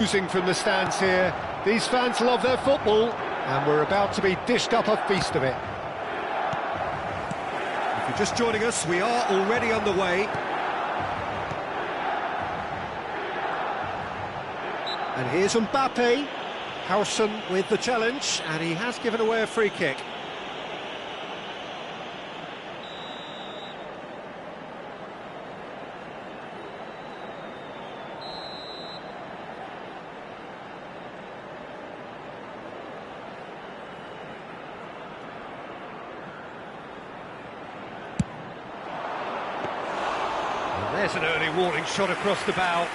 Losing from the stands here. These fans love their football, and we're about to be dished up a feast of it. If you're just joining us, we are already underway. And here's Mbappe. Howson with the challenge, and he has given away a free kick. There's an early warning shot across the bow.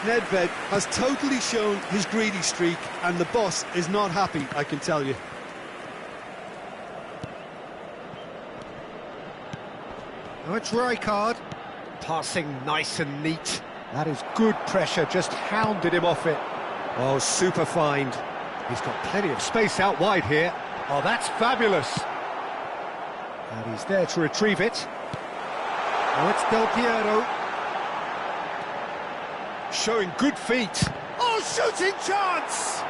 Nedved has totally shown his greedy streak, and the boss is not happy, I can tell you. Now it's Rijkaard. Passing nice and neat. That is good pressure, just hounded him off it. Oh, super find. He's got plenty of space out wide here. Oh, that's fabulous. And he's there to retrieve it. Oh, it's Del Piero. Showing good feet. Oh, shooting chance!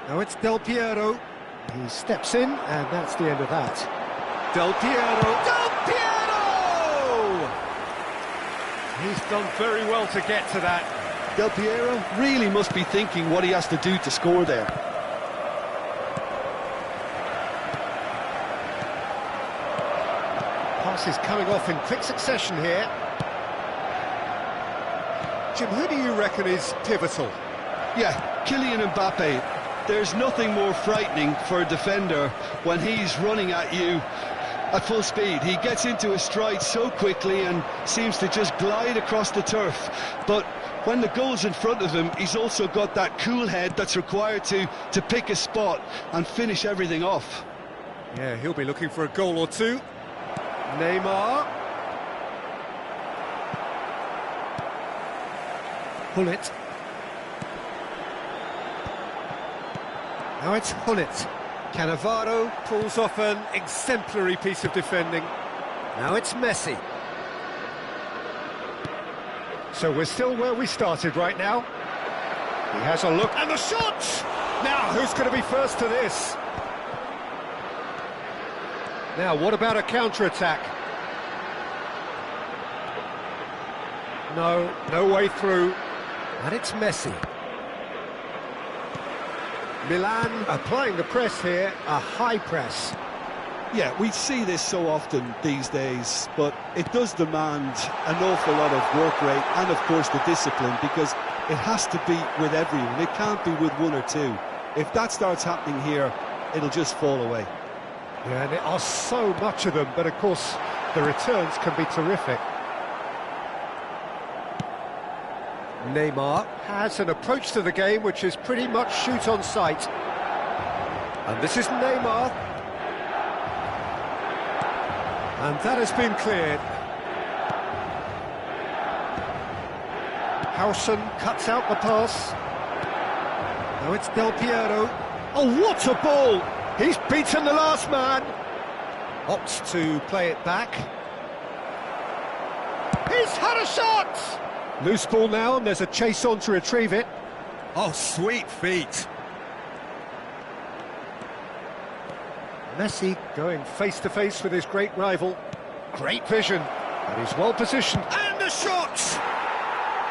Now it's Del Piero. He steps in, and that's the end of that. Del Piero. Del Piero! He's done very well to get to that. Del Piero really must be thinking what he has to do to score there. Passes coming off in quick succession here. Jim, who do you reckon is pivotal? Yeah, Kylian Mbappe. There's nothing more frightening for a defender when he's running at you at full speed. He gets into his stride so quickly and seems to just glide across the turf. But when the goal's in front of him, he's also got that cool head that's required to pick a spot and finish everything off. Yeah, he'll be looking for a goal or two. Neymar. Hullet. Now it's Hullet. Cannavaro pulls off an exemplary piece of defending. Now it's Messi. So we're still where we started right now. He has a look, and the shot! Now, who's going to be first to this? Now, what about a counter-attack? No way through. And it's Messi. Milan applying the press here, a high press. Yeah, we see this so often these days, but it does demand an awful lot of work rate and, of course, the discipline, because it has to be with everyone. It can't be with one or two. If that starts happening here, it'll just fall away. Yeah, and there are so much of them, but of course the returns can be terrific. Neymar has an approach to the game which is pretty much shoot on sight. And this is Neymar. And that has been cleared. Howson cuts out the pass. Now it's Del Piero. Oh, what a ball! He's beaten the last man. Opts to play it back. He's had a shot! Loose ball now, and there's a chase on to retrieve it. Oh, sweet feet. Messi going face-to-face with his great rival. Great vision, and he's well positioned. And the shot!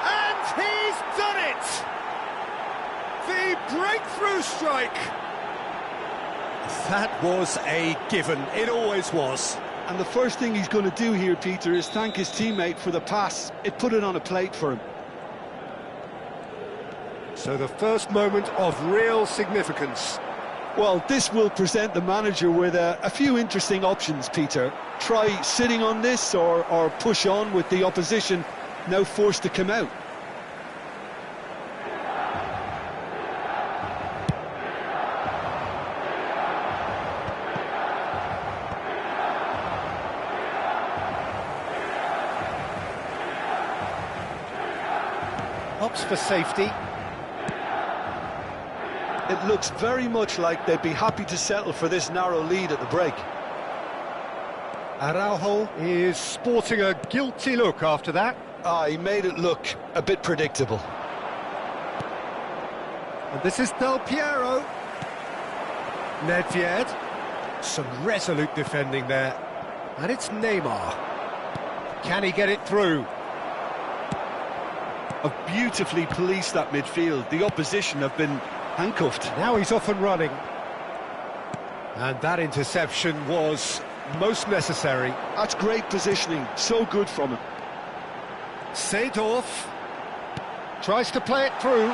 And he's done it! The breakthrough strike! That was a given, it always was. And the first thing he's going to do here, Peter, is thank his teammate for the pass. It put it on a plate for him. So the first moment of real significance. Well, this will present the manager with a few interesting options, Peter. Try sitting on this or push on with the opposition now forced to come out. Opts for safety. It looks very much like they'd be happy to settle for this narrow lead at the break. Araujo is sporting a guilty look after that. He made it look a bit predictable. And this is Del Piero. Nedved. Some resolute defending there. And it's Neymar. Can he get it through? Have beautifully policed that midfield. The opposition have been handcuffed. Now he's off and running. And that interception was most necessary. That's great positioning. So good from him. Seedorf tries to play it through.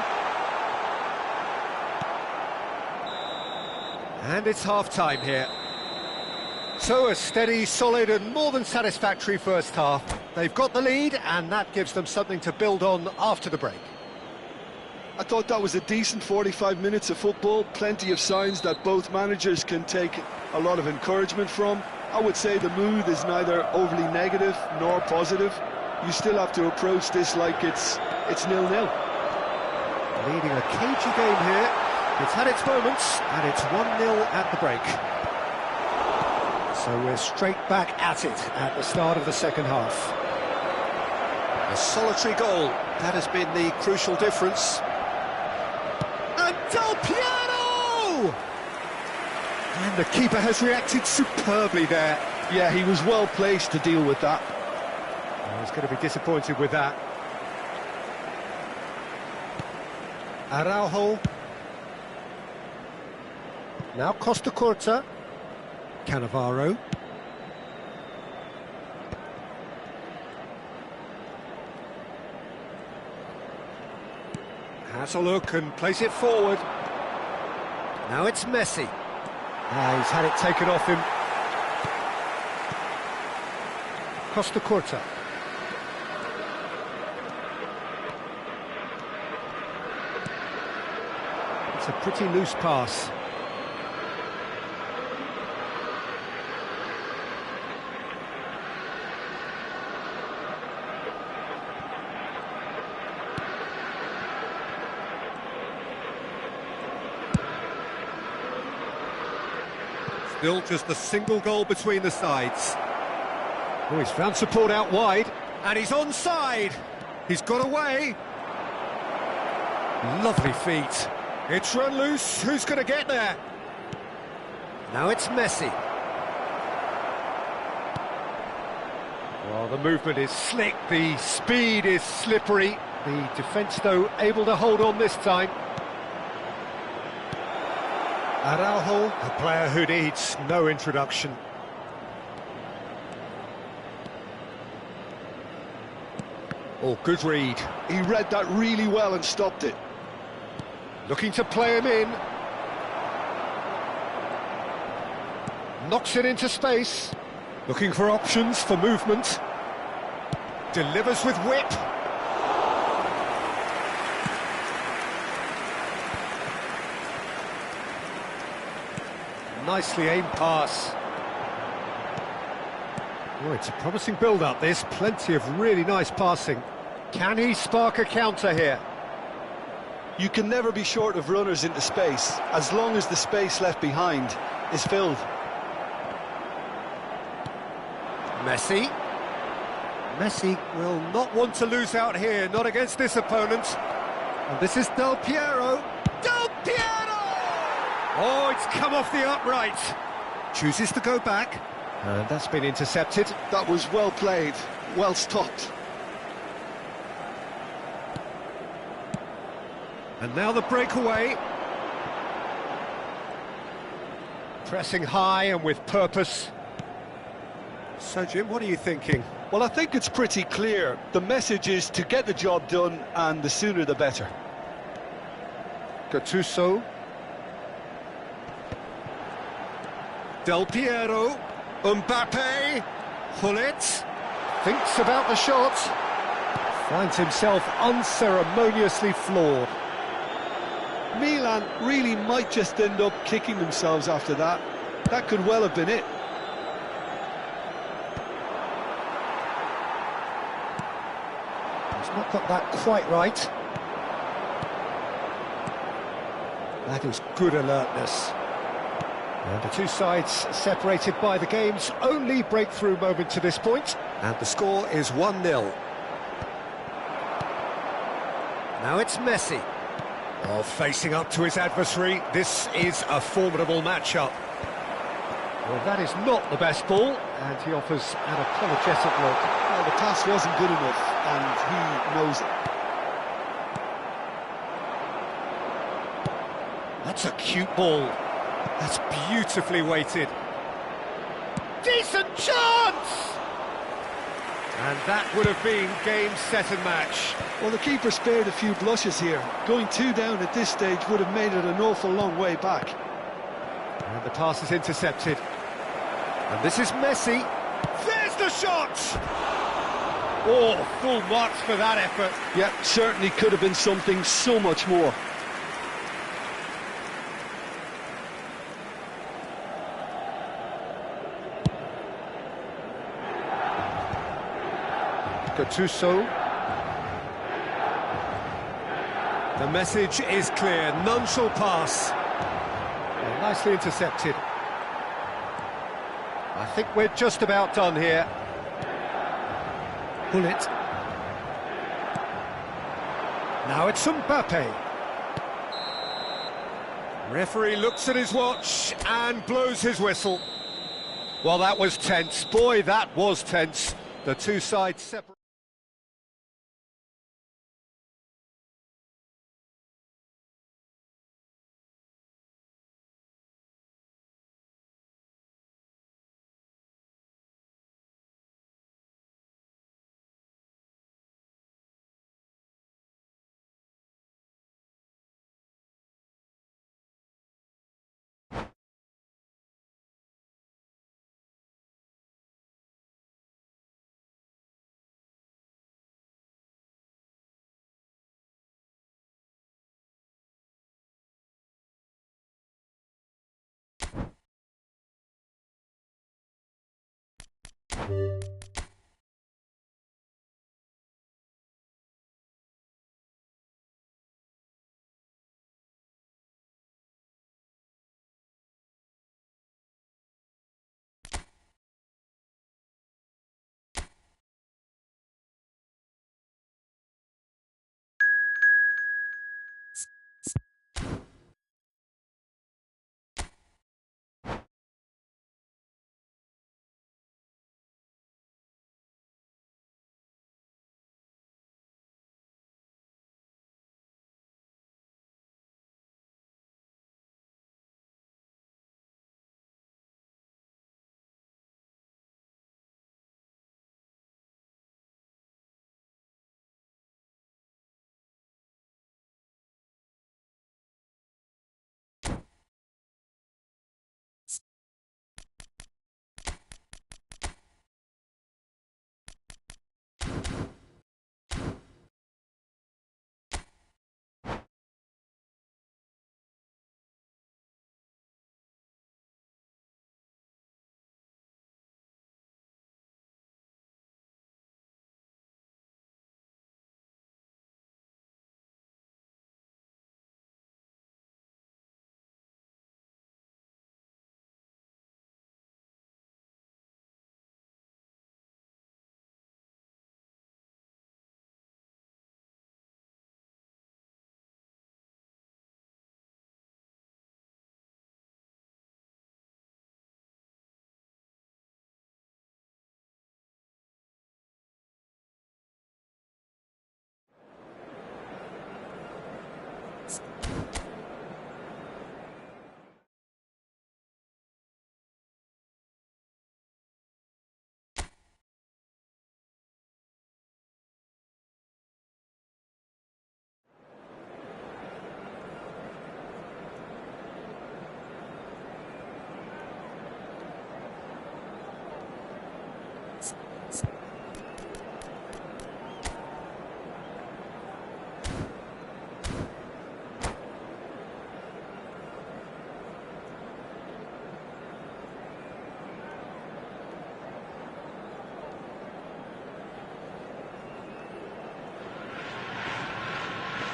And it's half-time here. So a steady, solid and more than satisfactory first half. They've got the lead and that gives them something to build on after the break. I thought that was a decent 45 minutes of football. Plenty of signs that both managers can take a lot of encouragement from. I would say the mood is neither overly negative nor positive. You still have to approach this like it's 0-0. Leading a cagey game here. It's had its moments, and it's 1-0 at the break. So we're straight back at it at the start of the second half. A solitary goal, that has been the crucial difference. And Del Piero! And the keeper has reacted superbly there. Yeah, he was well placed to deal with that. He's going to be disappointed with that. Araujo. Now Costa Curta. Cannavaro. Has a look and plays it forward. Now it's Messi. He's had it taken off him. Costa Curta. It's a pretty loose pass. Still just a single goal between the sides. Oh, he's found support out wide, and he's onside. He's got away. Lovely feet. It's run loose. Who's going to get there? Now it's Messi. Well, the movement is slick. The speed is slippery. The defence, though, able to hold on this time. Araujo, a player who needs no introduction. Oh, good read. He read that really well and stopped it. Looking to play him in. Knocks it into space. Looking for options for movement. Delivers with whip. Nicely aimed pass. Oh, it's a promising build-up, this. Plenty of really nice passing. Can he spark a counter here? You can never be short of runners into space, as long as the space left behind is filled. Messi. Messi will not want to lose out here, not against this opponent. And this is Del Piero. Del Piero! Oh, it's come off the upright. Chooses to go back. And that's been intercepted. That was well played, well stopped. And now the breakaway. Pressing high and with purpose. So, Jim, what are you thinking? Well, I think it's pretty clear. The message is to get the job done, and the sooner the better. Gattuso. Del Piero. Mbappe. Hullet. Thinks about the shot. Finds himself unceremoniously floored. Milan really might just end up kicking themselves after that. That could well have been it. He's not got that quite right. That is good alertness. And the two sides separated by the game's only breakthrough moment to this point. And the score is 1-0. Now it's Messi. Oh, facing up to his adversary. This is a formidable matchup. Well, that is not the best ball, and he offers an apologetic look. Well, the pass wasn't good enough, and he knows it. That's a cute ball. That's beautifully weighted. Decent chance! And that would have been game, set and match. Well, the keeper spared a few blushes here. Going 2 down at this stage would have made it an awful long way back. And the pass is intercepted. And this is Messi. There's the shot! Oh, full marks for that effort. Yeah, certainly could have been something so much more. Eơđuu. The message is clear, none shall pass. Well, nicely intercepted. I think we're just about done here. Pull it. Now it's Mbappe. Referee looks at his watch and blows his whistle. Well, that was tense. Boy, that was tense. The two sides separate.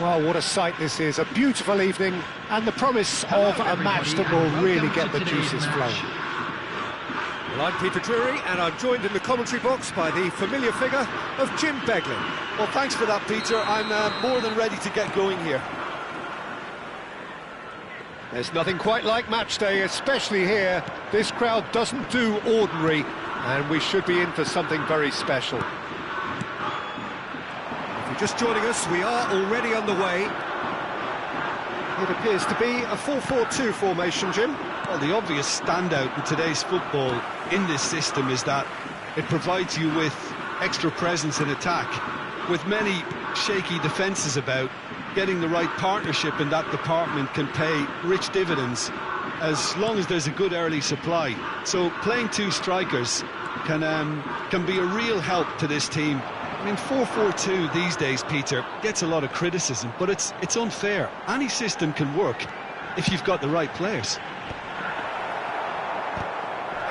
Well, what a sight this is, a beautiful evening, and the promise of a match that will really get the juices flowing. Well, I'm Peter Drury, and I'm joined in the commentary box by the familiar figure of Jim Beglin. Well, thanks for that, Peter. I'm more than ready to get going here. There's nothing quite like match day, especially here. This crowd doesn't do ordinary, and we should be in for something very special. If you're just joining us, we are already underway. It appears to be a 4-4-2 formation, Jim. Well, the obvious standout in today's football in this system is that it provides you with extra presence in attack. With many shaky defences about, getting the right partnership in that department can pay rich dividends as long as there's a good early supply. So playing two strikers can be a real help to this team. I mean, 4-4-2 these days, Peter, gets a lot of criticism, but it's unfair. Any system can work if you've got the right players.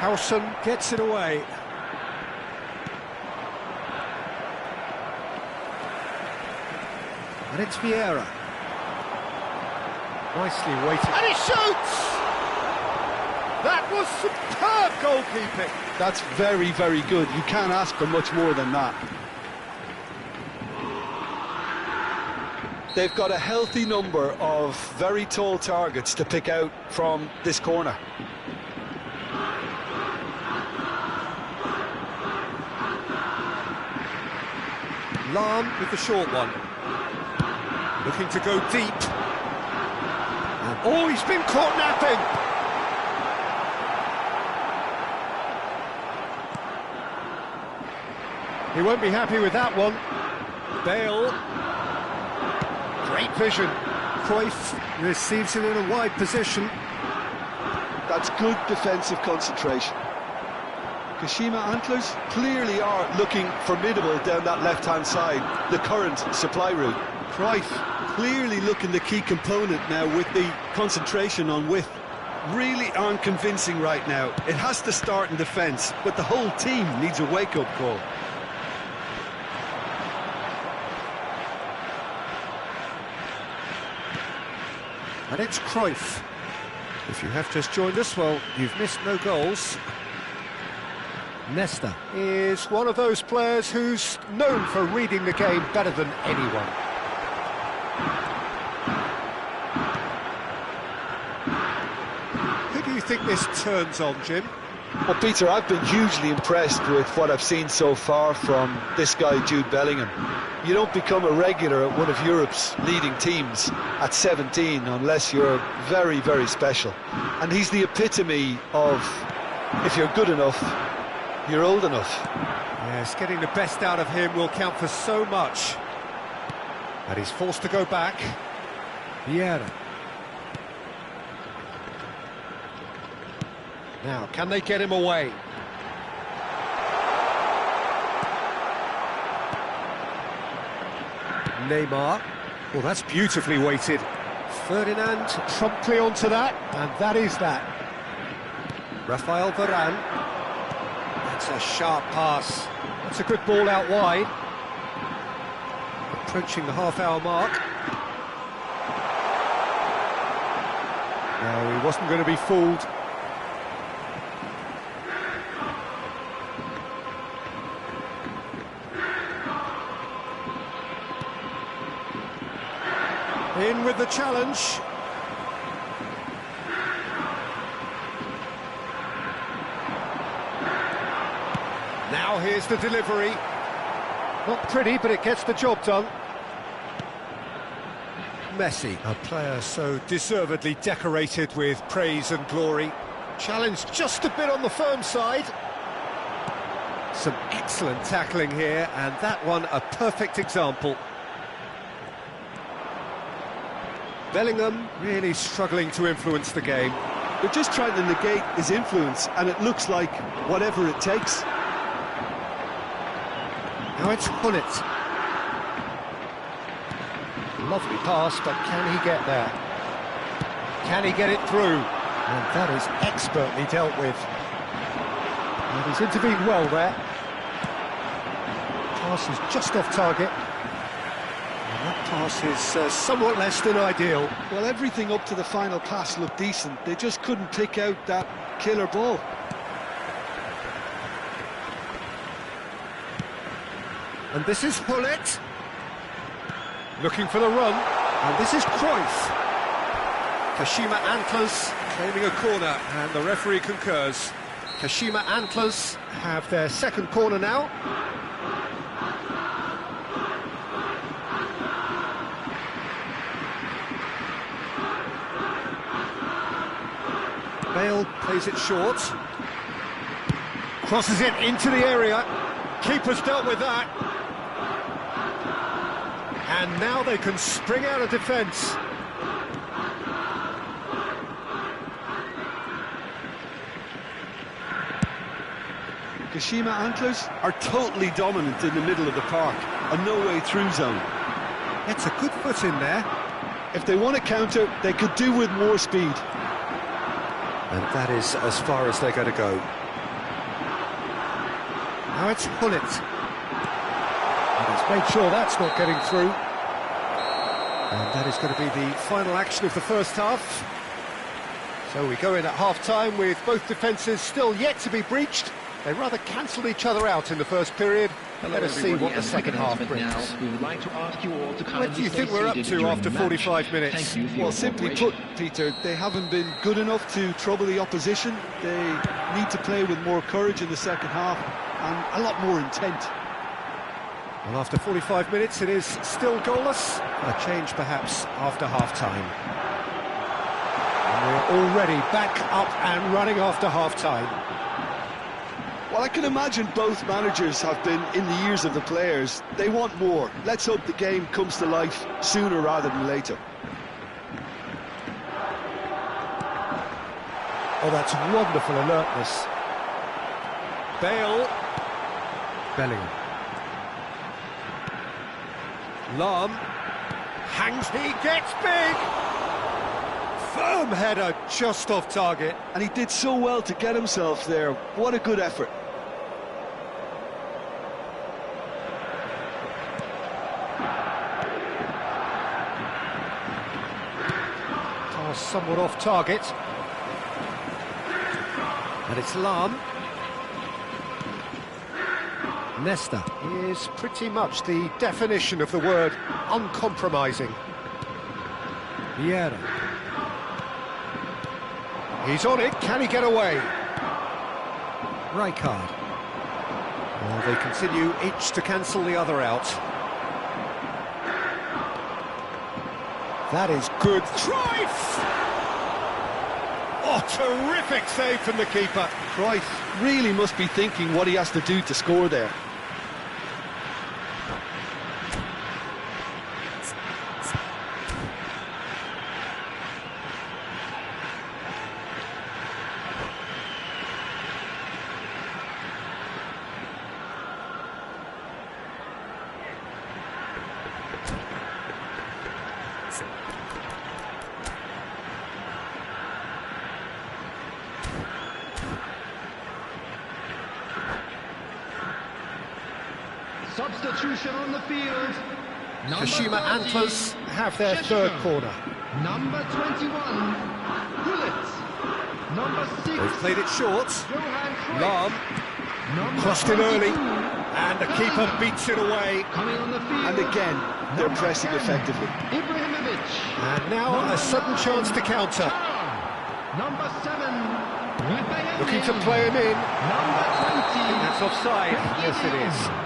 Howson gets it away. And it's Vieira. Nicely waited. And he shoots! That was superb goalkeeping. That's very, very good. You can't ask for much more than that. They've got a healthy number of very tall targets to pick out from this corner. Lahm with the short one. Looking to go deep. And, oh, he's been caught napping! He won't be happy with that one. Bale. Great vision. Cruyff receives it in a wide position. That's good defensive concentration. Kashima Antlers clearly are looking formidable down that left-hand side, the current supply route. Cruyff clearly looking the key component now with the concentration on width. Really aren't convincing right now. It has to start in defence, but the whole team needs a wake-up call. And it's Cruyff. If you have just joined us, well, you've missed no goals. Nesta is one of those players who's known for reading the game better than anyone. Who do you think this turns on, Jim? Well, Peter, I've been hugely impressed with what I've seen so far from this guy, Jude Bellingham. You don't become a regular at one of Europe's leading teams at 17 unless you're very, very special. And he's the epitome of, if you're good enough, you're old enough. Yes, getting the best out of him will count for so much. And he's forced to go back. Vieira. Now, can they get him away? Neymar. Well, that's beautifully weighted. Ferdinand promptly onto that, and that is that. Rafael Varane. That's a sharp pass. That's a good ball out wide. Approaching the half-hour mark. No, he wasn't going to be fooled. In with the challenge. Now here's the delivery. Not pretty, but it gets the job done. Messi, a player so deservedly decorated with praise and glory. Challenged just a bit on the firm side. Some excellent tackling here, and that one a perfect example. Bellingham really struggling to influence the game. They're just trying to negate his influence, and it looks like whatever it takes. Now it's Hullet. Lovely pass, but can he get there? Can he get it through? And that is expertly dealt with. And he's intervened well there. Pass is just off target. And that pass is somewhat less than ideal. Well, everything up to the final pass looked decent. They just couldn't pick out that killer ball. And this is Hullet. Looking for the run. And this is Cruyff. Kashima Antlers claiming a corner, and the referee concurs. Kashima Antlers have their second corner now. Bale plays it short. Crosses it into the area. Keeper's dealt with that. And now they can spring out of defence. Kashima Antlers are totally dominant in the middle of the park, a no-way-through zone. It's a good foot in there. If they want to counter, they could do with more speed. And that is as far as they're going to go. Now it's Hullet. And he's made sure that's not getting through. And that is going to be the final action of the first half. So we go in at half-time with both defences still yet to be breached. They rather cancelled each other out in the first period. Let us see what the second half brings. Now, we would like to ask you all to What do you think we're up to after 45 minutes? Well, simply put, Peter, they haven't been good enough to trouble the opposition. They need to play with more courage in the second half and a lot more intent. Well, after 45 minutes, it is still goalless. A change, perhaps, after half-time. And we're already back up and running after half-time. Well, I can imagine both managers have been in the ears of the players. They want more. Let's hope the game comes to life sooner rather than later. Oh, that's wonderful alertness. Bale. Bellingham. Lahm. Hangs, he gets big! Firm header, just off target. And he did so well to get himself there. What a good effort. Somewhat off target. And it's Lahm. Nesta is pretty much the definition of the word uncompromising. Vieira. He's on it, can he get away? Rijkaard. Well, they continue each to cancel the other out. That is good. Cruyff! Oh, terrific save from the keeper. Cruyff really must be thinking what he has to do to score there. Substitution on the field. Kashima Antlers have their third corner. Number 21, Hullet. Number 6, They've played it short. Lahm. Lahm crossed in early, and the keeper beats it away. Coming on the field. And again, they're pressing effectively. Ibrahimovic. And now a sudden chance to counter. Number 7, Looking to play him in. Number 20. That's offside. Yes, it is.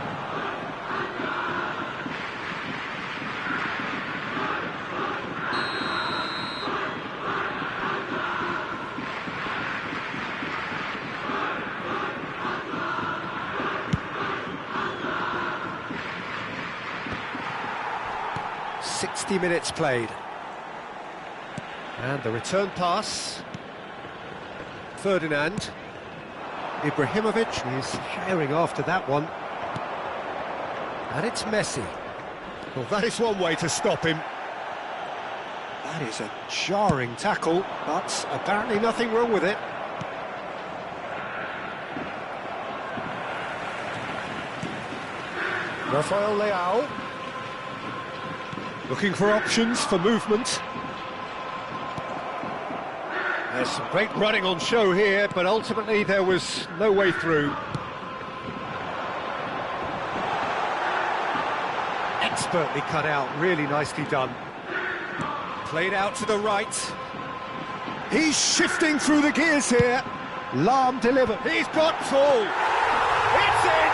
Minutes played. And the return pass. Ferdinand. Ibrahimovic is herring after that one. And it's Messi. Well, that is one way to stop him. That is a jarring tackle, but apparently nothing wrong with it. Rafael Leao. Looking for options for movement. There's some great running on show here, but ultimately there was no way through. expertly cut out, really nicely done. Played out to the right. He's shifting through the gears here. Lahm delivered. He's got full. It's in!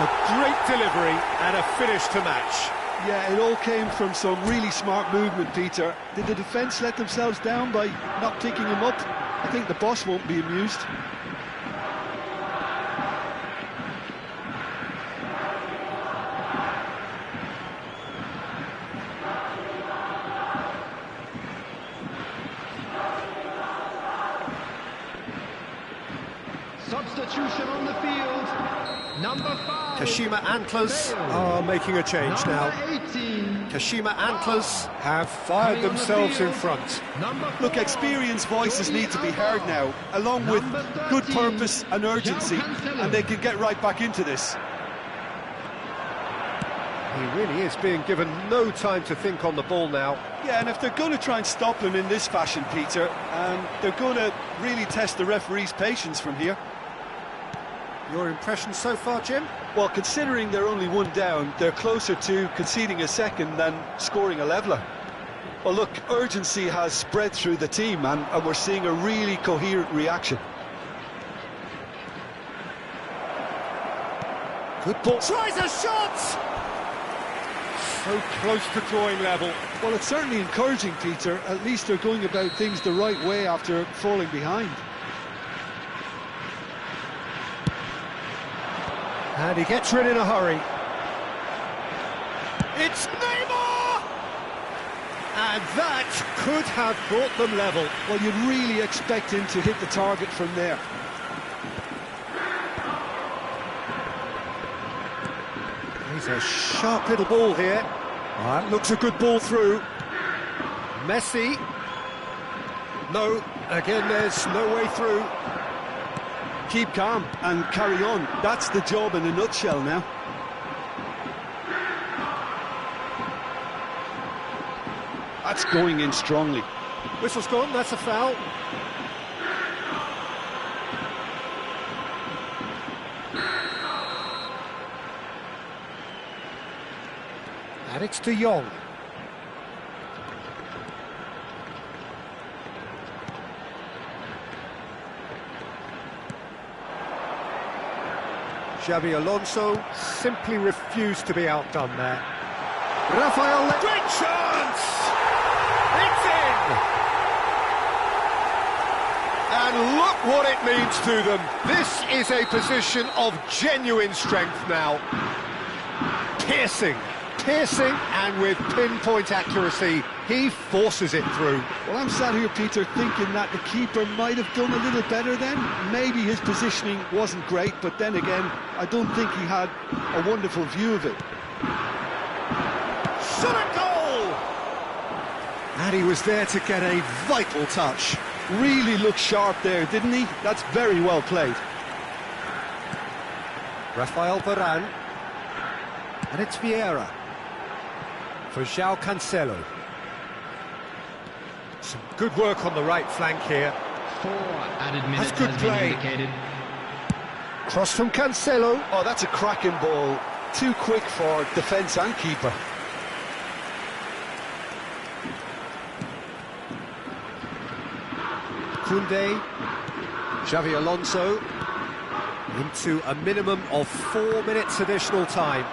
A great delivery and a finish to match. Yeah, it all came from some really smart movement, Peter. Did the defence let themselves down by not picking him up? I think the boss won't be amused. Substitution on the field. Number 5. Kashima Antlers are making a change now. Number 18. Kashima Antlers have fired themselves in front. Look, experienced voices need to be heard now, along with good purpose and urgency, and they can get right back into this. He really is being given no time to think on the ball now. Yeah, and if they're going to try and stop him in this fashion, Peter, they're going to really test the referee's patience from here. Your impression so far, Jim? Well, considering they're only one down, they're closer to conceding a second than scoring a leveller. Well, look, urgency has spread through the team, and we're seeing a really coherent reaction. Good ball. Tries a shot! So close to drawing level. Well, it's certainly encouraging, Peter. At least they're going about things the right way after falling behind. And he gets rid in a hurry. It's Neymar! And that could have brought them level. Well, you'd really expect him to hit the target from there. He's a sharp little ball here. That looks a good ball through. Messi. No, again there's no way through. Keep calm and carry on. That's the job in a nutshell now. That's going in strongly. Whistle's gone, that's a foul. And it's De Jong. Xabi Alonso simply refused to be outdone there. Rafael, great chance! It's in! And look what it means to them. This is a position of genuine strength now. Piercing, and with pinpoint accuracy, he forces it through. Well, I'm sat here, Peter, thinking that the keeper might have done a little better then. Maybe his positioning wasn't great, but then again, I don't think he had a wonderful view of it. Shot a goal! And he was there to get a vital touch. Really looked sharp there, didn't he? That's very well played. Rafael Varane. And it's Vieira. For João Cancelo. Some good work on the right flank here. 4 added minutes That's good has play. been indicated. Cross from Cancelo. Oh, that's a cracking ball. Too quick for defence and keeper. Koundé. Xabi Alonso. Into a minimum of 4 minutes additional time.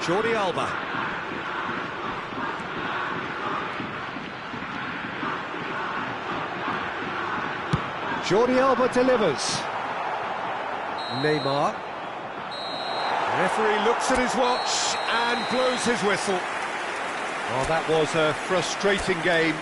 Jordi Alba. Jordi Alba delivers. Neymar. Referee looks at his watch and blows his whistle. Well, that was a frustrating game.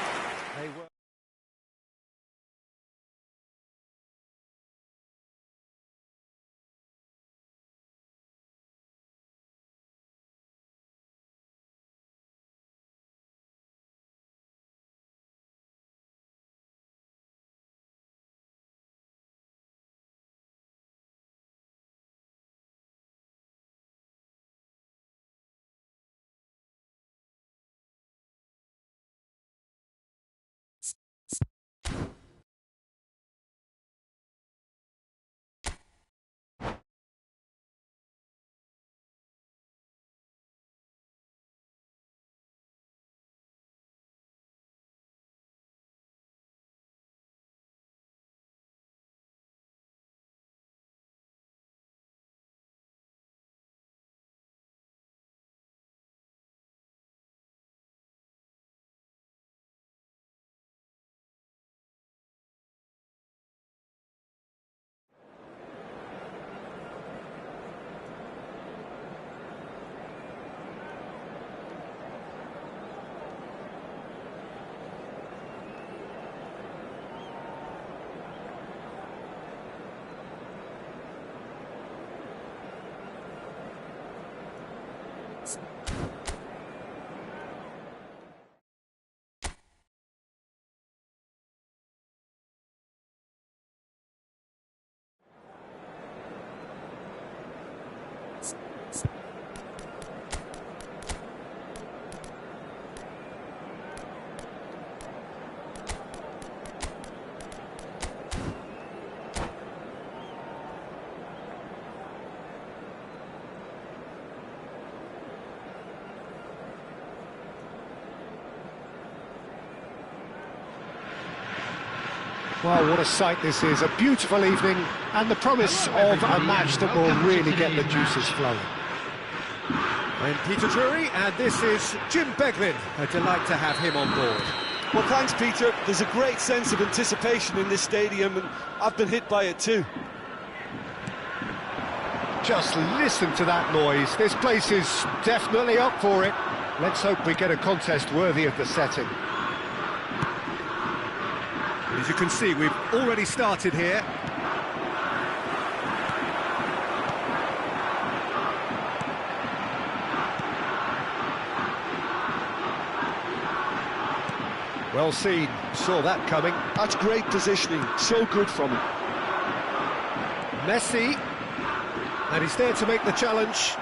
Well, what a sight this is, a beautiful evening, and the promise of a match that will really get the juices flowing. I'm Peter Drury, and this is Jim Beglin. A delight to have him on board. Well, thanks, Peter. There's a great sense of anticipation in this stadium, and I've been hit by it too. Just listen to that noise. This place is definitely up for it. Let's hope we get a contest worthy of the setting. As you can see, we've already started here. Well seen, saw that coming. That's great positioning, so good from him. Messi, and he's there to make the challenge.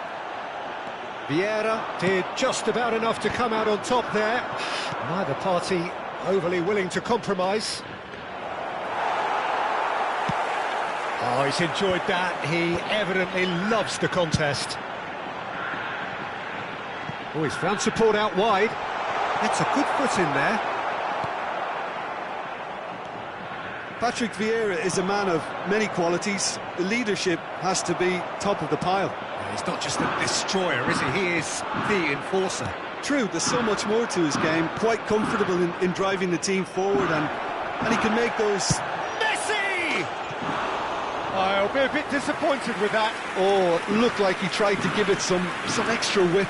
Vieira did just about enough to come out on top there. Neither party overly willing to compromise. Oh, he's enjoyed that. He evidently loves the contest. Oh, he's found support out wide. That's a good foot in there. Patrick Vieira is a man of many qualities. The leadership has to be top of the pile. He's not just a destroyer, is he? He is the enforcer. True, there's so much more to his game. Quite comfortable in driving the team forward, and he can make those... Messi! I'll be a bit disappointed with that. Oh, it looked like he tried to give it some extra whip.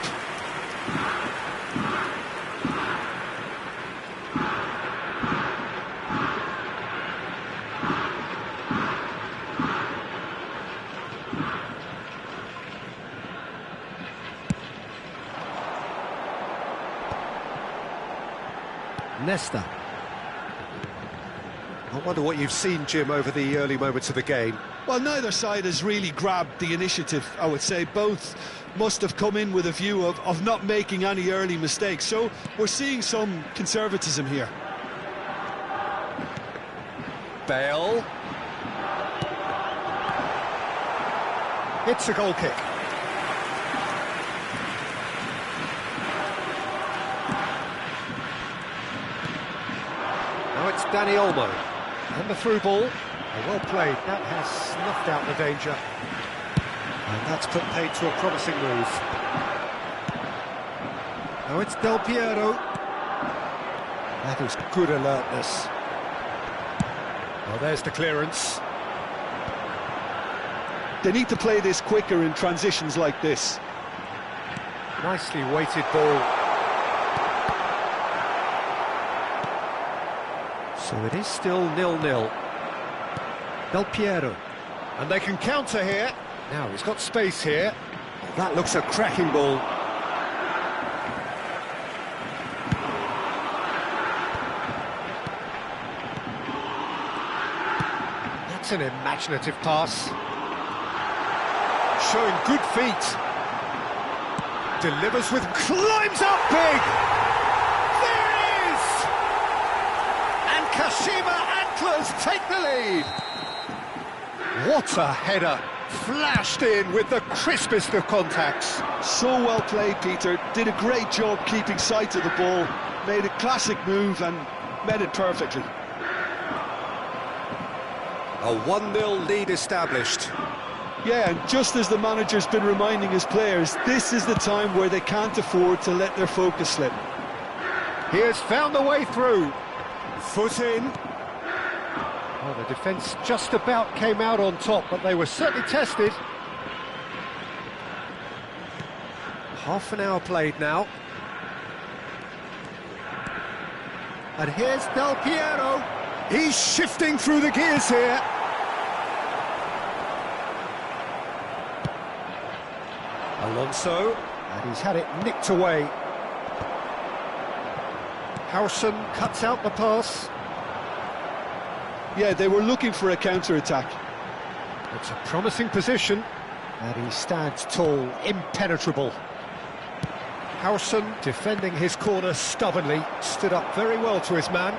Nesta. I wonder what you've seen, Jim, over the early moments of the game. Well, neither side has really grabbed the initiative, I would say. Both must have come in with a view of not making any early mistakes. So we're seeing some conservatism here. Bale. It's a goal kick. Now it's Dani Olmo. And the through ball. Well played. That has snuffed out the danger. And that's put paid to a promising move. Now it's Del Piero. That is good alertness. Well, there's the clearance. They need to play this quicker in transitions like this. Nicely weighted ball. So it is still 0-0. Del Piero. And they can counter here. Now he's got space here. Oh, that looks a cracking ball. That's an imaginative pass. Showing good feet. Delivers with... climbs up big! There it is! And Kashima Antlers take the lead. What a header. Flashed in with the crispest of contacts. So well played, Peter. Did a great job keeping sight of the ball. Made a classic move and met it perfectly. A 1-0 lead established. Yeah, and just as the manager's been reminding his players, this is the time where they can't afford to let their focus slip. He has found the way through. Foot in. Well, the defence just about came out on top, but they were certainly tested. Half an hour played now. And here's Del Piero. He's shifting through the gears here. Alonso. And he's had it nicked away. Howson cuts out the pass. Yeah, they were looking for a counter-attack. It's a promising position. And he stands tall, impenetrable. Howson defending his corner stubbornly, stood up very well to his man.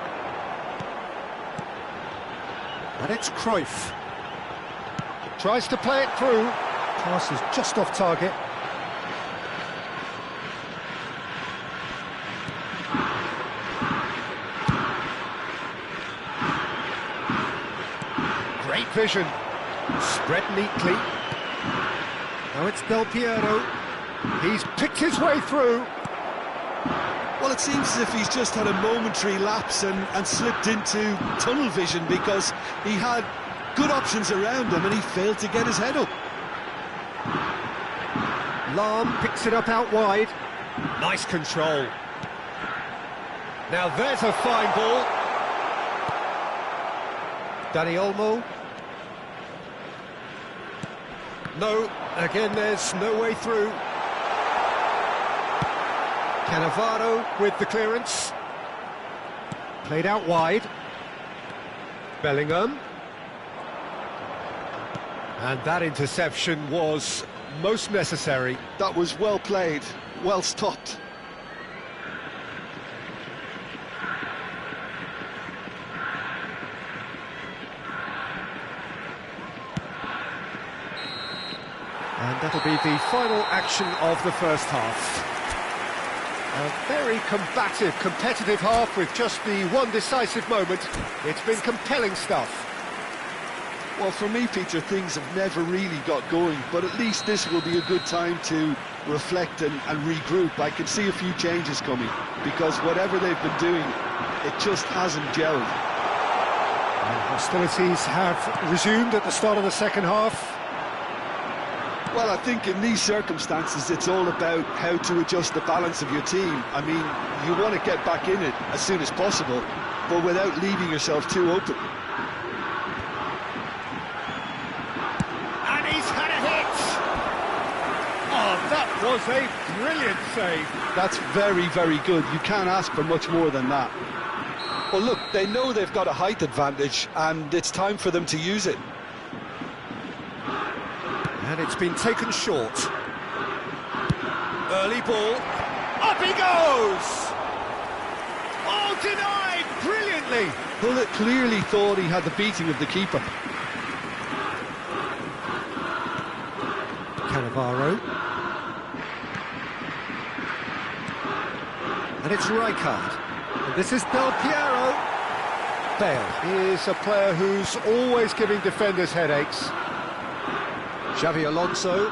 And it's Cruyff. Tries to play it through. Pass is just off target. Great vision. Spread neatly. Now it's Del Piero. He's picked his way through. Well, it seems as if he's just had a momentary lapse and slipped into tunnel vision, because he had good options around him and he failed to get his head up. Lahm picks it up out wide. Nice control. Now there's a fine ball. Dani Olmo. No, again there's no way through. Cannavaro with the clearance. Played out wide. Bellingham. And that interception was most necessary. That was well played, well stopped. And that'll be the final action of the first half. A very combative, competitive half with just the one decisive moment. It's been compelling stuff. Well, for me, Peter, things have never really got going, but at least this will be a good time to reflect and regroup. I can see a few changes coming, because whatever they've been doing, it just hasn't gelled. And hostilities have resumed at the start of the second half. Well, I think in these circumstances, it's all about how to adjust the balance of your team. I mean, you want to get back in it as soon as possible, but without leaving yourself too open. And he's had a hit! Oh, that was a brilliant save. That's very, very good. You can't ask for much more than that. Well, look, they know they've got a height advantage, and it's time for them to use it. And it's been taken short. Early ball. Up he goes! Oh, denied brilliantly! Bullet clearly thought he had the beating of the keeper. Cannavaro. And it's Rijkaard. And this is Del Piero. Bale is a player who's always giving defenders headaches. Xavi Alonso.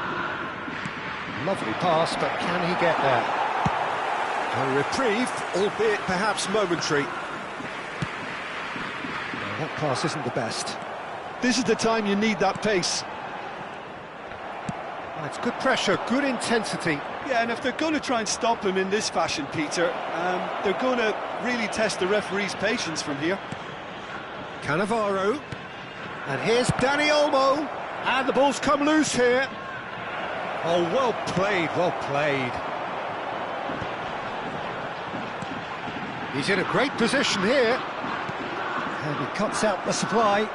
Lovely pass, but can he get there? A reprieve, albeit perhaps momentary. No, that pass isn't the best. This is the time you need that pace. It's good pressure, good intensity. Yeah, and if they're going to try and stop him in this fashion, Peter, they're going to really test the referee's patience from here. Cannavaro. And here's Dani Olmo. And the ball's come loose here. Oh, well played, well played. He's in a great position here. And he cuts out the supply.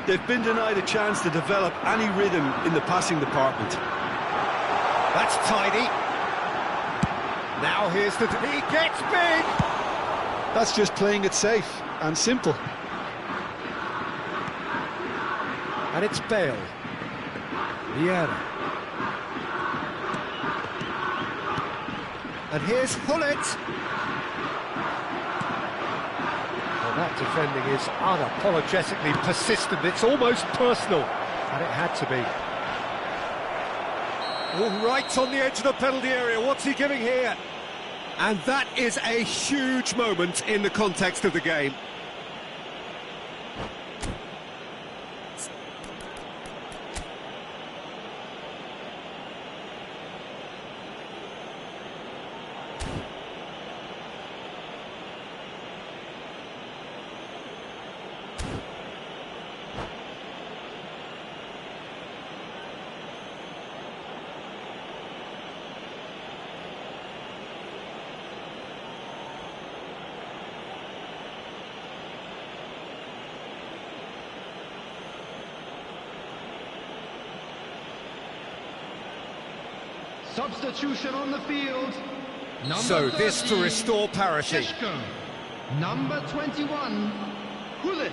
They've been denied a chance to develop any rhythm in the passing department. That's tidy. Now here's the... He gets big! That's just playing it safe and simple. And it's Bale. Vieira. And here's Hullet. Well, that defending is unapologetically persistent. It's almost personal. And it had to be. Oh, right on the edge of the penalty area. What's he giving here? And that is a huge moment in the context of the game. Substitution on the field. So this to restore parity. Sheshko. Number 21, Hullet.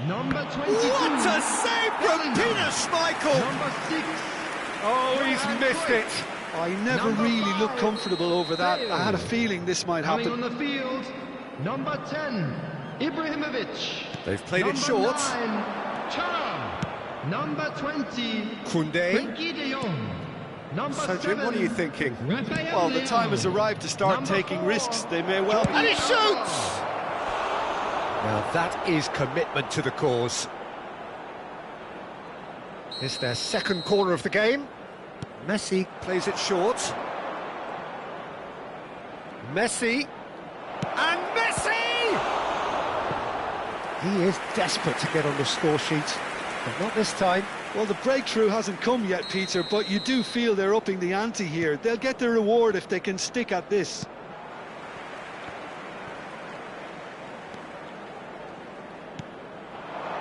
Number 22. What a save from Peter Schmeichel! Number 6. Oh, he's missed it. I never Number really 5, looked comfortable over that. Bale. I had a feeling this might Coming happen. on the field, number 10, Ibrahimovic. They've played it Number short. 9, Chara. Number 20, Koundé. Frenkie de Jong. Number So, 7, Jim, what are you thinking? Raphael Well, the time has Leao. arrived to start Number taking 4, risks. They may well be. And he shoots! Now that is commitment to the cause. It's their second corner of the game. Messi plays it short. Messi. And Messi! He is desperate to get on the score sheet, but not this time. Well, the breakthrough hasn't come yet, Peter, but you do feel they're upping the ante here. They'll get their reward if they can stick at this.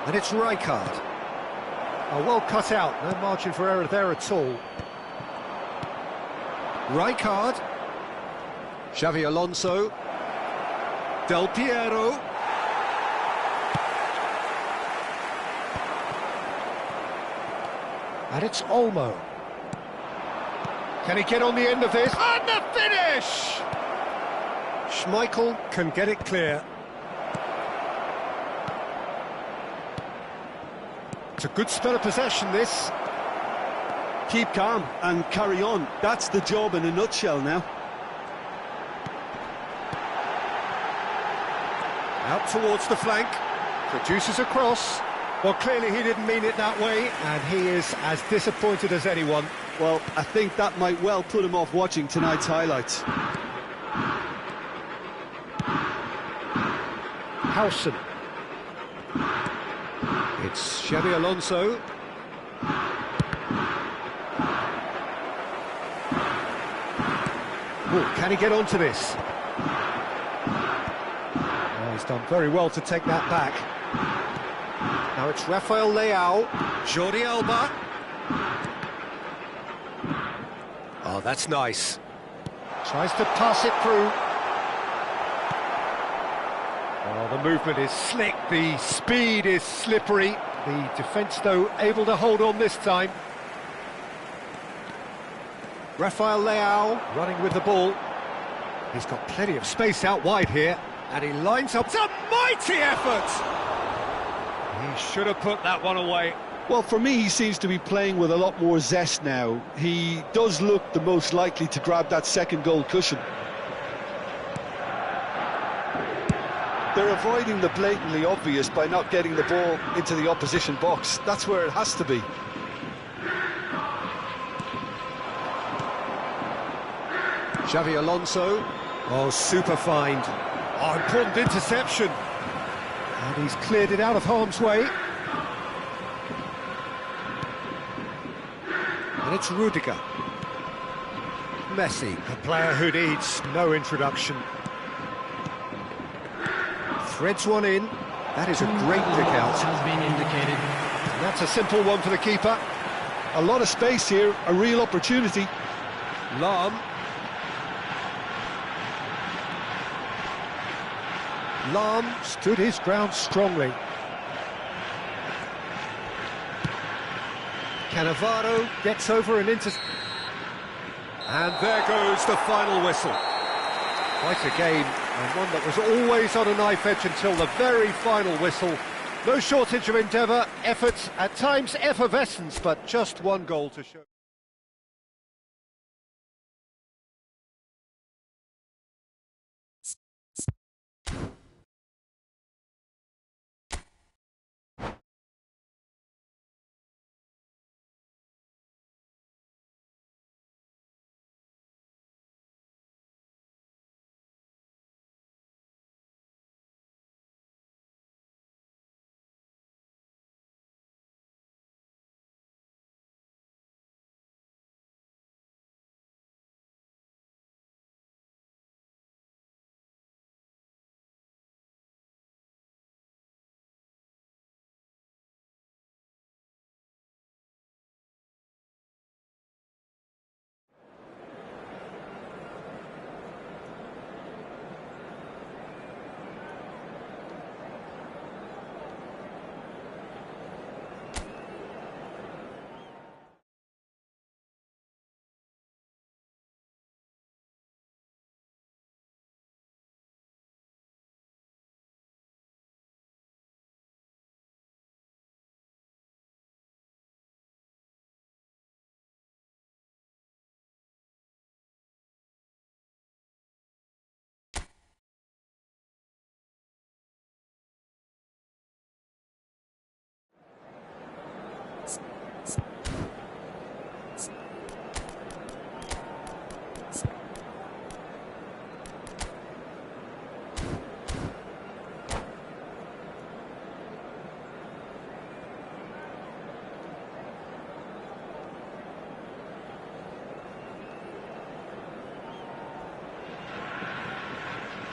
And it's Rijkaard. Oh, well cut out, no margin for error there at all. Rijkaard. Xavi Alonso. Del Piero. And it's Olmo. Can he get on the end of this? And the finish! Schmeichel can get it clear. It's a good spell of possession, this. Keep calm and carry on. That's the job in a nutshell now. Out towards the flank. Produces a cross. Well, clearly he didn't mean it that way, and he is as disappointed as anyone. Well, I think that might well put him off watching tonight's highlights. Howson. It's Xavi Alonso. Oh, can he get onto this? Oh, he's done very well to take that back. Now it's Raphael Leao, Jordi Alba. Oh, that's nice. Tries to pass it through. Oh, the movement is slick, the speed is slippery. The defence, though, able to hold on this time. Raphael Leao running with the ball. He's got plenty of space out wide here, and he lines up. It's a mighty effort! He should have put that one away. Well, for me, he seems to be playing with a lot more zest now. He does look the most likely to grab that second goal cushion. They're avoiding the blatantly obvious by not getting the ball into the opposition box. That's where it has to be. Xavi Alonso. Oh, super find. Oh, important interception. And he's cleared it out of harm's way. And it's Rudiger. Messi, a player who needs no introduction. Threads one in. That is a great pick out. Has been indicated. And that's a simple one for the keeper. A lot of space here, a real opportunity. Lahm. Lahm stood his ground strongly. Cannavaro gets over and into... And there goes the final whistle. Quite a game, and one that was always on a knife edge until the very final whistle. No shortage of endeavour, effort, at times effervescence, but just one goal to show.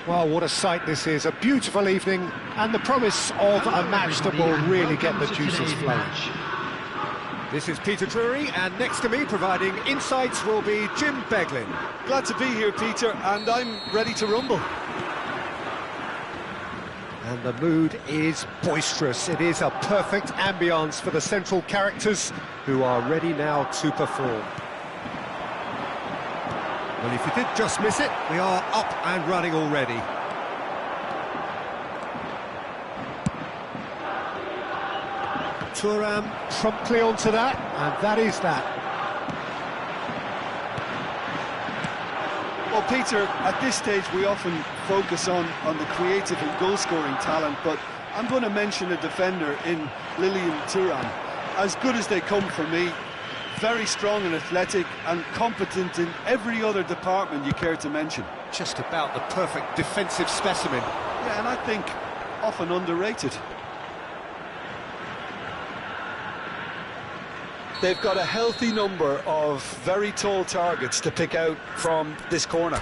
Well, what a sight this is. A beautiful evening and the promise of a match that will really get the juices flowing. This is Peter Drury, and next to me providing insights will be Jim Beglin. Glad to be here, Peter, and I'm ready to rumble. And the mood is boisterous. It is a perfect ambience for the central characters who are ready now to perform. Well, if you did just miss it, we are up and running already. Thuram promptly onto that, and that is that. Well, Peter, at this stage we often focus on the creative and goal-scoring talent, but I'm going to mention a defender in Lilian Thuram. As good as they come for me, very strong and athletic and competent in every other department you care to mention. Just about the perfect defensive specimen. Yeah, and I think often underrated. They've got a healthy number of very tall targets to pick out from this corner.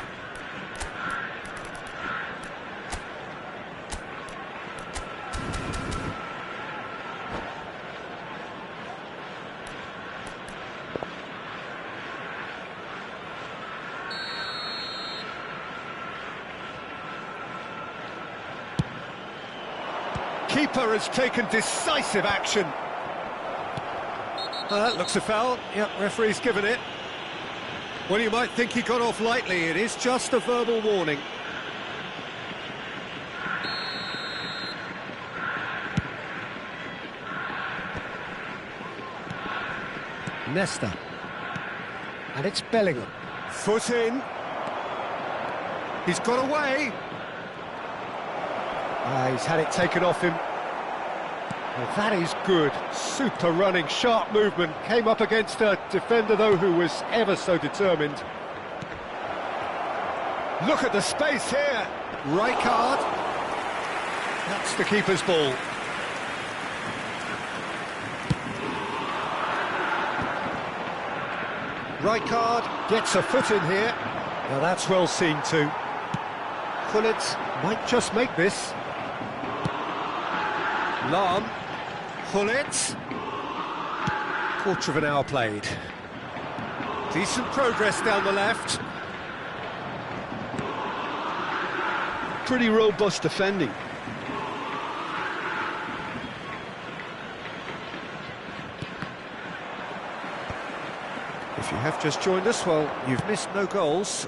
Keeper has taken decisive action. That looks a foul. Yep, referee's given it. Well, you might think he got off lightly. It is just a verbal warning. Nesta. And it's Bellingham. Foot in. He's got away. He's had it taken off him. Well, that is good. Super running, sharp movement. Came up against a defender, though, who was ever so determined. Look at the space here. Rijkaard. That's the keeper's ball. Rijkaard gets a foot in here. Now that's well seen too. Gullit might just make this. Lahm. Gullit. Quarter of an hour played. Decent progress down the left. Pretty robust defending. If you have just joined us, well, you've missed no goals.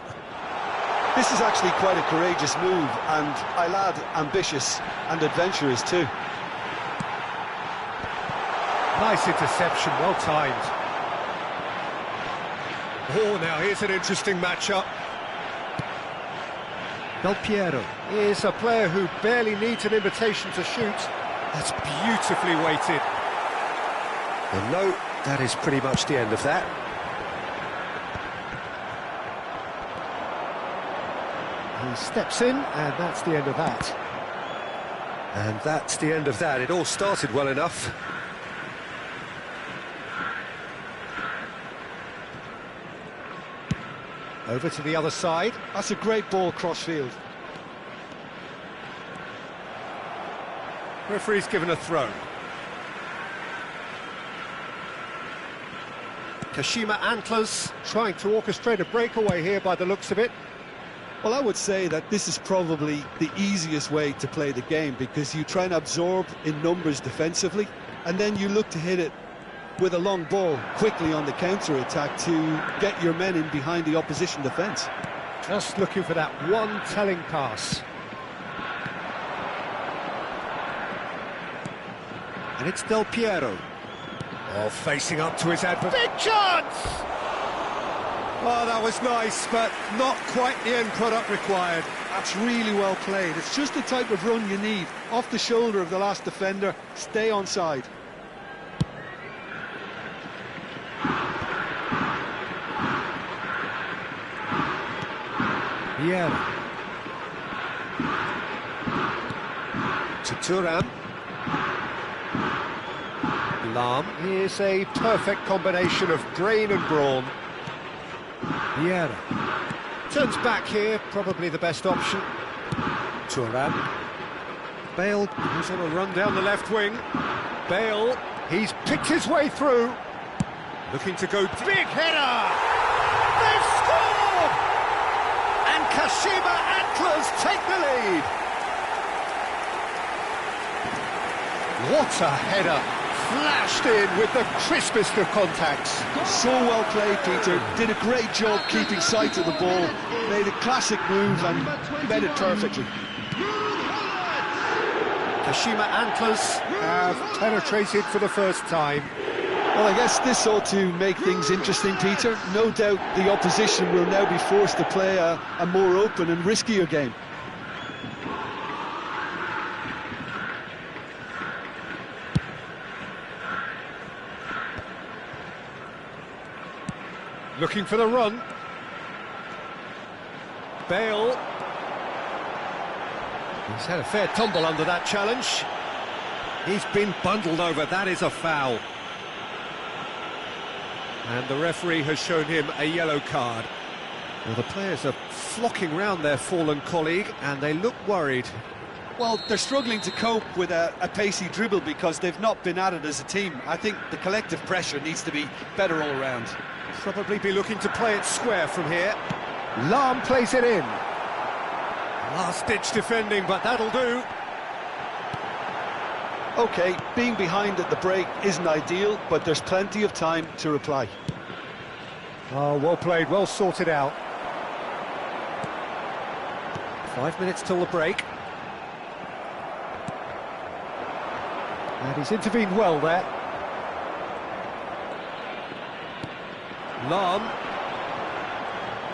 This is actually quite a courageous move, and I'll add ambitious and adventurous too. Nice interception, well timed. Oh, now here's an interesting matchup. Del Piero is a player who barely needs an invitation to shoot. That's beautifully weighted. Well, no, that is pretty much the end of that. He steps in, and that's the end of that. And that's the end of that. It all started well enough. Over to the other side. That's a great ball cross-field. Referee's given a throw. Kashima Antlers trying to orchestrate a breakaway here by the looks of it. Well, I would say that this is probably the easiest way to play the game, because you try and absorb in numbers defensively, and then you look to hit it with a long ball quickly on the counter-attack to get your men in behind the opposition defence. Just looking for that one telling pass. And it's Del Piero. Oh, facing up to his adversary. Big chance! Oh, that was nice, but not quite the end product required. That's really well played. It's just the type of run you need. Off the shoulder of the last defender, stay onside. Yeah. To Thuram. Lahm is a perfect combination of brain and brawn. Yeah. Turns back here, probably the best option. Thuram. Bale, who's on a run down the left wing. Bale, he's picked his way through. Looking to go big header! They've scored! And Kashima Antlers take the lead. What a header! Flashed in with the crispest of contacts. So well played, Peter. Did a great job keeping sight of the ball. Made a classic move and made it perfectly. Kashima Antlers have penetrated for the first time. Well, I guess this ought to make things interesting, Peter. No doubt the opposition will now be forced to play a more open and riskier game. Looking for the run. Bale. He's had a fair tumble under that challenge. He's been bundled over, that is a foul. And the referee has shown him a yellow card. Well, the players are flocking round their fallen colleague and they look worried. Well, they're struggling to cope with a pacey dribble because they've not been at it as a team. I think the collective pressure needs to be better all around. Probably be looking to play it square from here. Lahm plays it in. Last-ditch defending, but that'll do. OK, being behind at the break isn't ideal, but there's plenty of time to reply. Oh, well played, well sorted out. 5 minutes till the break. And he's intervened well there. Lahm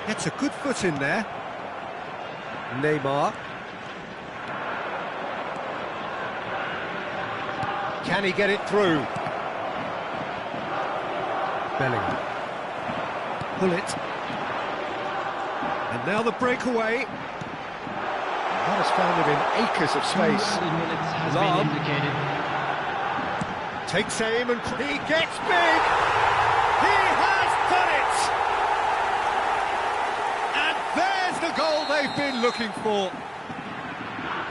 gets a good foot in there. Neymar. Can he get it through? Bellingham. Pull it. And now the breakaway. That has found him in acres of space. Lahm takes aim and he gets big. He has done it! And there's the goal they've been looking for.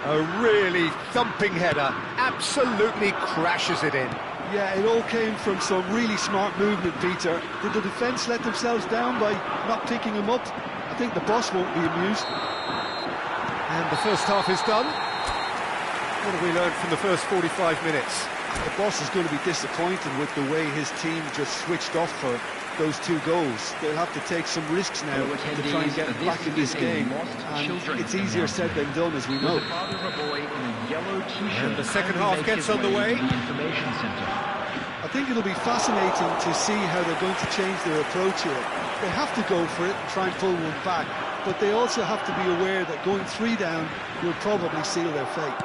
A really thumping header, absolutely crashes it in. Yeah, it all came from some really smart movement, Peter. Did the defence let themselves down by not picking him up? I think the boss won't be amused. And the first half is done. What have we learned from the first 45 minutes? The boss is going to be disappointed with the way his team just switched off for those 2 goals. They'll have to take some risks now to try and get back in this game. And it's easier said than done, as we know. And the second half gets underway. I think it'll be fascinating to see how they're going to change their approach here. They have to go for it and try and pull one back, but they also have to be aware that going 3 down will probably seal their fate.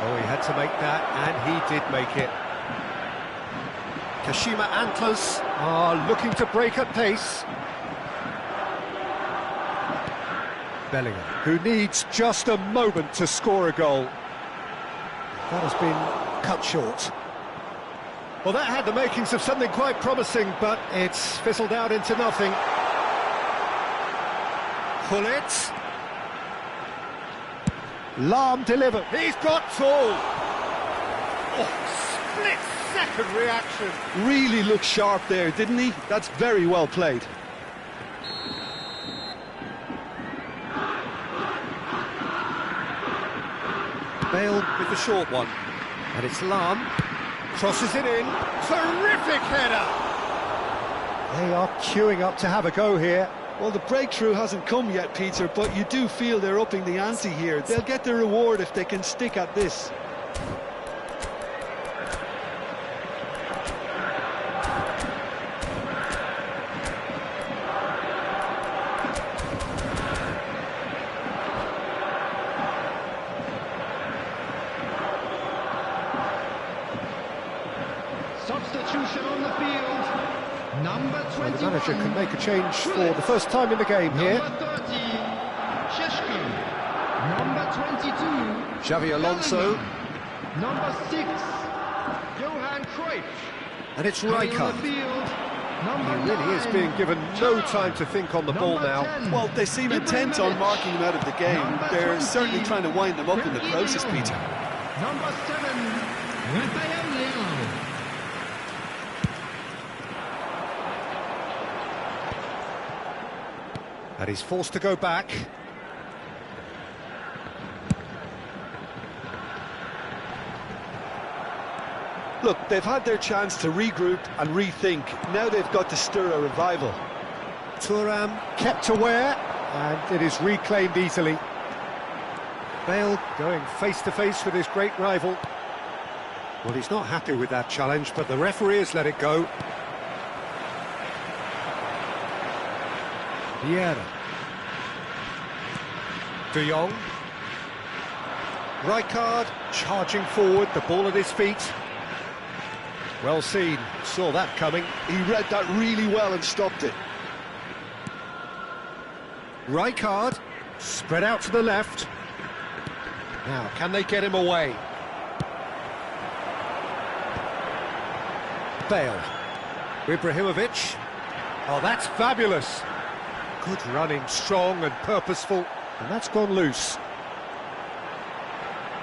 Oh, he had to make that, and he did make it. Kashima Antlers are looking to break at pace. Bellingham, who needs just a moment to score a goal. That has been cut short. Well, that had the makings of something quite promising, but it's fizzled out into nothing. Pull it. Lahm delivered. He's got tall. Oh, split-second reaction. Really looked sharp there, didn't he? That's very well played. Bale with the short one. And it's Lahm. Crosses it in. Terrific header. They are queuing up to have a go here. Well, the breakthrough hasn't come yet, Peter, but you do feel they're upping the ante here. They'll get their reward if they can stick at this. Substitution on the field. Number 21. The manager can make a change for the first time in the game here. Number 30, Eơđuu. Number 22, Xavi Alonso. Number 6, Johan Cruyff. And it's Coming on Rijkaard. the field, He really is being given no time to think on the ball now. Well, they seem intent on marking him out of the game. They're certainly trying to wind them up in the process, Peter. Number 7, Rafael. And he's forced to go back. Look, they've had their chance to regroup and rethink. Now they've got to stir a revival. Thuram kept aware, and it is reclaimed easily. Bale going face-to-face with his great rival. Well, he's not happy with that challenge, but the referee has let it go. Vieira. De Jong. Rijkaard charging forward, the ball at his feet. Well seen, saw that coming. He read that really well and stopped it. Rijkaard, spread out to the left. Now, can they get him away? Bale. Ibrahimovic. Oh, that's fabulous. Good running, strong and purposeful. And that's gone loose.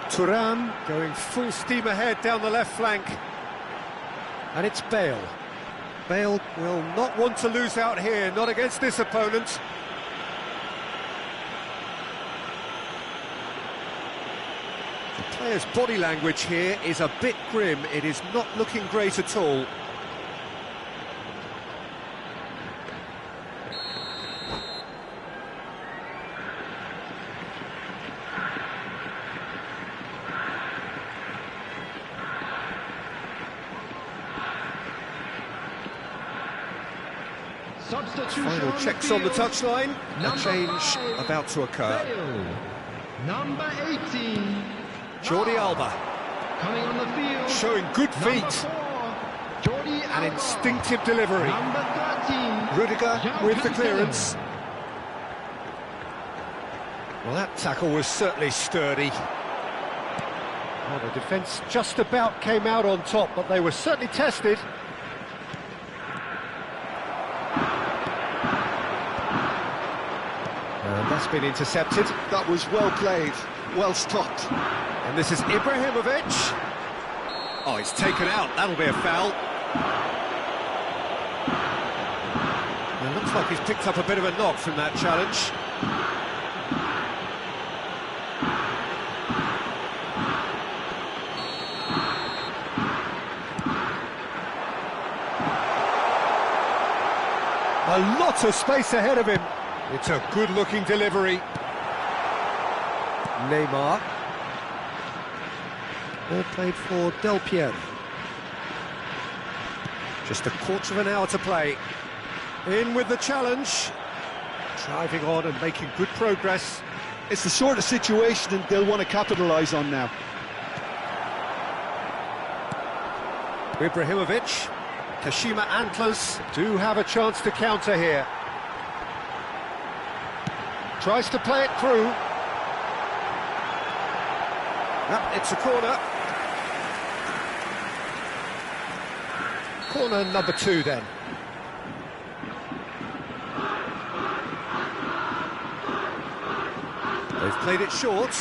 Thuram going full steam ahead down the left flank. And it's Bale. Bale will not want to lose out here, not against this opponent. The player's body language here is a bit grim. It is not looking great at all. Final checks on the touchline. A change about to occur. Number 18. Jordi Alba. Coming on the field. Showing good feet. Jordi An Alba. instinctive delivery. Number 13. Rudiger with the clearance. Well, that tackle was certainly sturdy. Well, the defence just about came out on top, but they were certainly tested. And that's been intercepted. That was well played, well stopped. And this is Ibrahimovic. Oh, he's taken out. That'll be a foul. It looks like he's picked up a bit of a knock from that challenge. A lot of space ahead of him. It's a good-looking delivery. Neymar. Ball played for Del Piero. Just a quarter of an hour to play. In with the challenge. Driving on and making good progress. It's the sort of situation that they'll want to capitalise on now. Ibrahimovic. Kashima Antlers do have a chance to counter here. Tries to play it through. Yep, it's a corner. Corner number 2 then. They've played it short.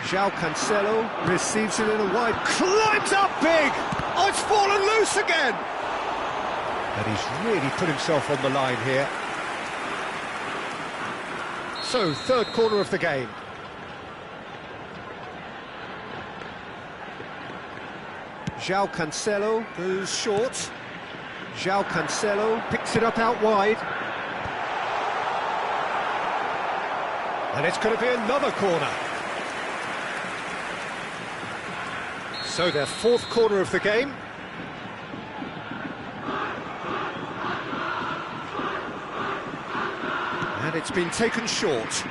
João Cancelo receives it in a wide, climbs up big! Oh, it's fallen loose again! And he's really put himself on the line here. So, third corner of the game. João Cancelo goes short. João Cancelo picks it up out wide. And it's going to be another corner. So their fourth corner of the game. And it's been taken short.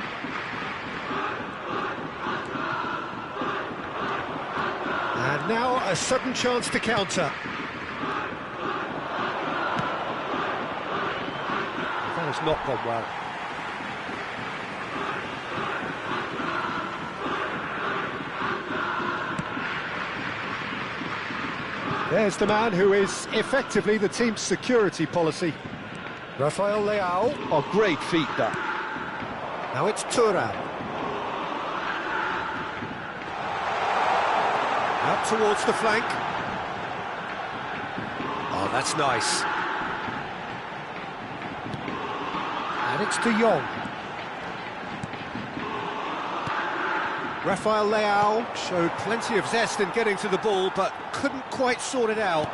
And now a sudden chance to counter. That has not gone well. There's the man who is effectively the team's security policy. Rafael Leao. Oh, great feat, that. Now it's Thuram. Out towards the flank. Oh, that's nice. And it's De Jong. Rafael Leao showed plenty of zest in getting to the ball, but couldn't quite sort it out.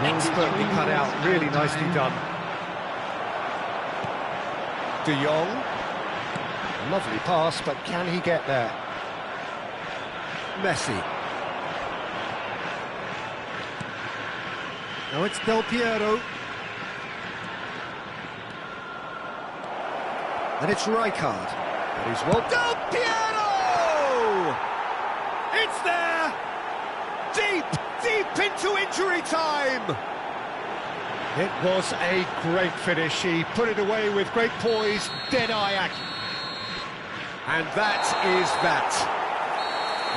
Expertly cut out, really nicely done. De Jong. Lovely pass, but can he get there? Messi. Now it's Del Piero. And it's Rijkaard. And he's well... Del Piero! It's there! Deep into injury time! It was a great finish. He put it away with great poise, dead-eye act. And that is that.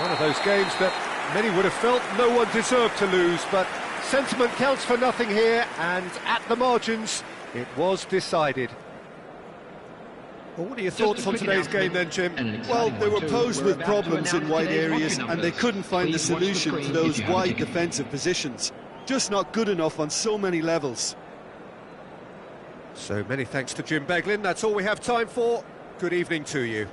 One of those games that many would have felt no one deserved to lose, but sentiment counts for nothing here, and at the margins, it was decided. Well, what are your thoughts on today's game then, Jim? Well, they were posed with problems in wide areas, and they couldn't find the solution to those wide defensive positions. Just not good enough on so many levels. So many thanks to Jim Beglin. That's all we have time for. Good evening to you.